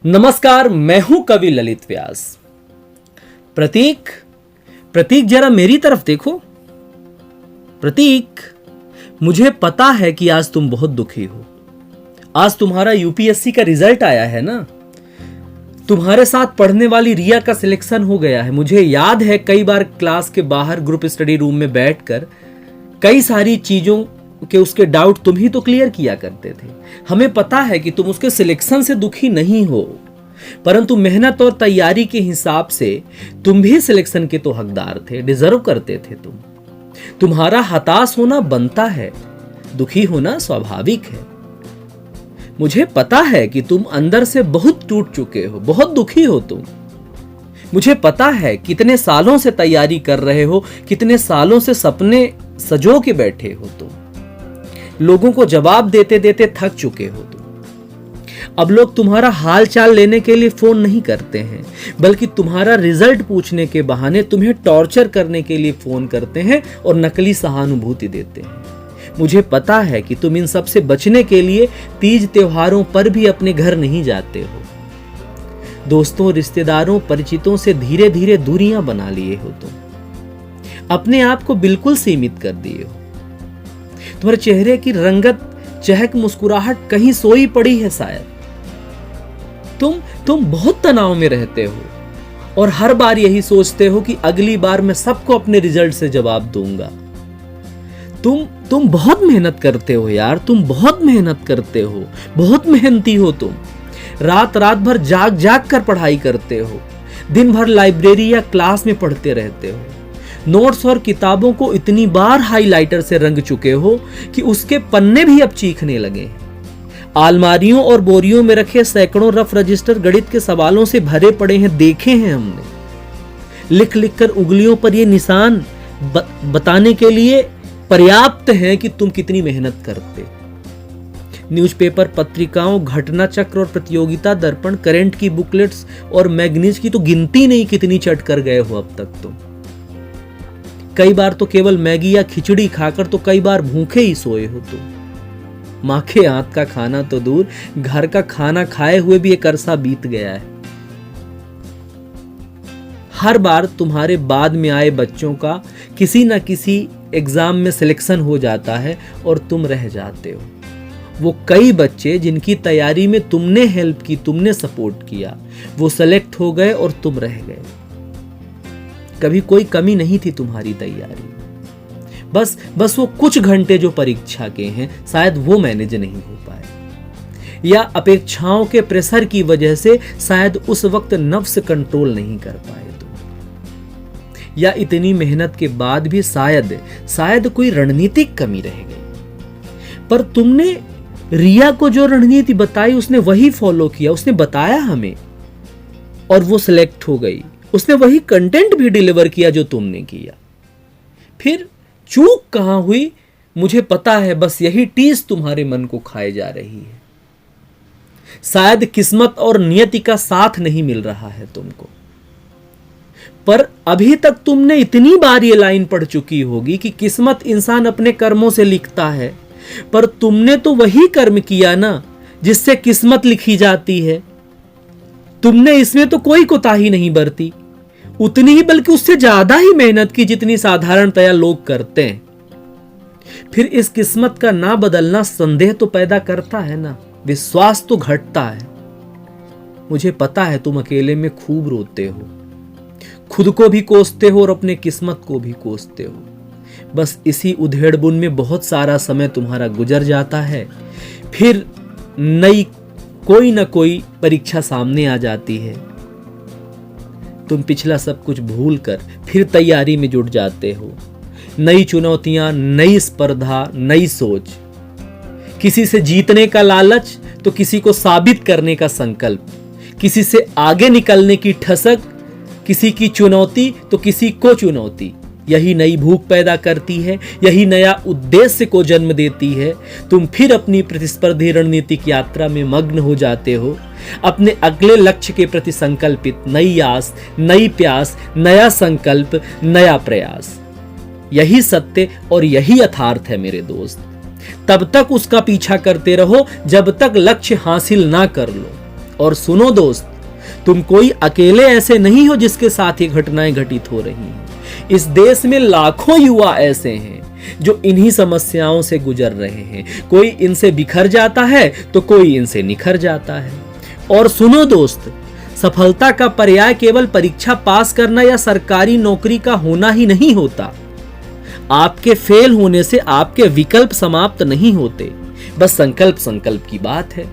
नमस्कार, मैं हूं कवि ललित व्यास। प्रतीक, प्रतीक जरा मेरी तरफ देखो। प्रतीक, मुझे पता है कि आज तुम बहुत दुखी हो। आज तुम्हारा यूपीएससी का रिजल्ट आया है ना। तुम्हारे साथ पढ़ने वाली रिया का सिलेक्शन हो गया है। मुझे याद है कई बार क्लास के बाहर ग्रुप स्टडी रूम में बैठकर कई सारी चीजों के उसके डाउट तुम ही तो क्लियर किया करते थे। हमें पता है कि तुम उसके सिलेक्शन से दुखी नहीं हो, परंतु मेहनत और तैयारी के हिसाब से तुम भी सिलेक्शन के तो हकदार थे, डिजर्व करते थे। तुम्हारा हताश होना बनता है, दुखी होना स्वाभाविक है। मुझे पता है कि तुम अंदर से बहुत टूट चुके हो, बहुत दुखी हो तुम। मुझे पता है कितने सालों से तैयारी कर रहे हो, कितने सालों से सपने सजो के बैठे हो तुम। लोगों को जवाब देते देते थक चुके हो तुम। अब लोग तुम्हारा हाल चाल लेने के लिए फोन नहीं करते हैं, बल्कि तुम्हारा रिजल्ट पूछने के बहाने तुम्हें टॉर्चर करने के लिए फोन करते हैं और नकली सहानुभूति देते हैं। मुझे पता है कि तुम इन सब से बचने के लिए तीज त्योहारों पर भी अपने घर नहीं जाते हो। दोस्तों, रिश्तेदारों, परिचितों से धीरे धीरे दूरियां बना लिए हो तुम। अपने आप को बिल्कुल सीमित कर दिए हो। तुम्हारे चेहरे की रंगत, चहक, मुस्कुराहट कहीं सोई पड़ी है शायद। तुम बहुत तनाव में रहते हो और हर बार यही सोचते हो कि अगली बार मैं सबको अपने रिजल्ट से जवाब दूंगा। तुम बहुत मेहनत करते हो यार, तुम बहुत मेहनत करते हो, बहुत मेहनती हो तुम। रात रात भर जाग जाग कर पढ़ाई करते हो, दिन भर लाइब्रेरी या क्लास में पढ़ते रहते हो। नोट्स और किताबों को इतनी बार हाइलाइटर से रंग चुके हो कि उसके पन्ने भी अब चीखने लगे। अलमारियों और बोरियों में रखे सैकड़ों रफ रजिस्टर गणित के सवालों से भरे पड़े हैं, देखे हैं हमने। लिख लिख कर उंगलियों पर ये निशान बताने के लिए पर्याप्त हैं कि तुम कितनी मेहनत करते। न्यूज़पेपर, पत्रिकाओं, घटना चक्र और प्रतियोगिता दर्पण, करंट की बुकलेट्स और मैगजीन्स की तो गिनती नहीं कितनी चट कर गए हो अब तक तुम। कई बार तो केवल मैगी या खिचड़ी खाकर तो कई बार भूखे ही सोए हो तुम। मां के हाथ का खाना तो दूर, घर का खाना खाए हुए भी एक अरसा बीत गया है। हर बार तुम्हारे बाद में आए बच्चों का किसी न किसी एग्जाम में सिलेक्शन हो जाता है और तुम रह जाते हो। वो कई बच्चे जिनकी तैयारी में तुमने हेल्प की, तुमने सपोर्ट किया, वो सेलेक्ट हो गए और तुम रह गए। कभी कोई कमी नहीं थी तुम्हारी तैयारी, बस वो कुछ घंटे जो परीक्षा के हैं शायद वो मैनेज नहीं हो पाए, या अपेक्षाओं के प्रेशर की वजह से शायद उस वक्त नफ्स कंट्रोल नहीं कर पाए तुम, या इतनी मेहनत के बाद भी शायद कोई रणनीतिक कमी रह गई। पर तुमने रिया को जो रणनीति बताई उसने वही फॉलो किया, उसने बताया हमें और वो सिलेक्ट हो गई। उसने वही कंटेंट भी डिलीवर किया जो तुमने किया। फिर चूक कहां हुई मुझे पता है, बस यही टीस तुम्हारे मन को खाए जा रही है। शायद किस्मत और नियति का साथ नहीं मिल रहा है तुमको। पर अभी तक तुमने इतनी बार ये लाइन पढ़ चुकी होगी कि किस्मत इंसान अपने कर्मों से लिखता है, पर तुमने तो वही कर्म किया ना जिससे किस्मत लिखी जाती है। तुमने इसमें तो कोई कोताही नहीं बरती, उतनी ही बल्कि उससे ज्यादा ही मेहनत की जितनी साधारणतया लोग करते हैं। फिर इस किस्मत का ना बदलना संदेह तो पैदा करता है ना, विश्वास तो घटता है। मुझे पता है तुम अकेले में खूब रोते हो, खुद को भी कोसते हो और अपने किस्मत को भी कोसते हो। बस इसी उधेड़बुन में बहुत सारा समय तुम्हारा गुजर जाता है। फिर कोई ना कोई परीक्षा सामने आ जाती है। तुम पिछला सब कुछ भूलकर फिर तैयारी में जुट जाते हो। नई चुनौतियां, नई स्पर्धा, नई सोच, किसी से जीतने का लालच तो किसी को साबित करने का संकल्प, किसी से आगे निकलने की ठसक, किसी की चुनौती तो किसी को चुनौती। यही नई भूख पैदा करती है, यही नया उद्देश्य को जन्म देती है। तुम फिर अपनी प्रतिस्पर्धी रणनीतिक यात्रा में मग्न हो जाते हो, अपने अगले लक्ष्य के प्रति संकल्पित। नई आस, नई प्यास, नया संकल्प, नया प्रयास। यही सत्य और यही यथार्थ है मेरे दोस्त। तब तक उसका पीछा करते रहो जब तक लक्ष्य हासिल ना कर लो, और सुनो दोस्त, तुम कोई अकेले ऐसे नहीं हो जिसके साथ ये घटनाएं घटित हो रही हैं। इस देश में लाखों युवा ऐसे हैं जो इन्हीं समस्याओं से गुजर रहे हैं। कोई इनसे बिखर जाता है तो कोई इनसे निखर जाता है। और सुनो दोस्त, सफलता का पर्याय केवल परीक्षा पास करना या सरकारी नौकरी का होना ही नहीं होता। आपके फेल होने से आपके विकल्प समाप्त नहीं होते, बस संकल्प की बात है।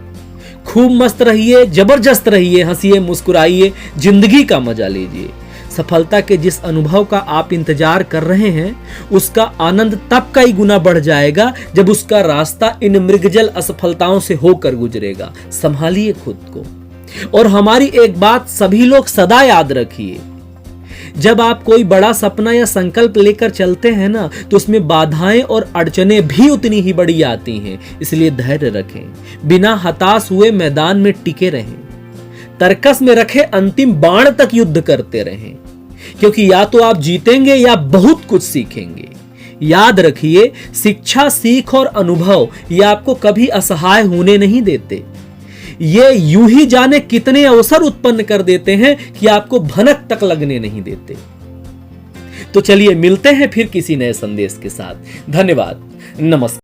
खूब मस्त रहिए, जबरदस्त रहिए, हंसिए, मुस्कुराइए, जिंदगी का मजा लीजिए। सफलता के जिस अनुभव का आप इंतजार कर रहे हैं, उसका आनंद तब कई गुना बढ़ जाएगा जब उसका रास्ता इन मृगजल असफलताओं से होकर गुजरेगा। संभालिए खुद को। और हमारी एक बात सभी लोग सदा याद रखिए, जब आप कोई बड़ा सपना या संकल्प लेकर चलते हैं ना, तो उसमें बाधाएं और अड़चनें भी उतनी ही बड़ी आती हैं। इसलिए धैर्य रखें, बिना हताश हुए मैदान में टिके रहें, तर्कस में रखे अंतिम बाण तक युद्ध करते रहें, क्योंकि या तो आप जीतेंगे या बहुत कुछ सीखेंगे। याद रखिए, शिक्षा, सीख और अनुभव ये आपको कभी असहाय होने नहीं देते। ये यूं ही जाने कितने अवसर उत्पन्न कर देते हैं कि आपको भनक तक लगने नहीं देते। तो चलिए मिलते हैं फिर किसी नए संदेश के साथ। धन्यवाद। नमस्कार।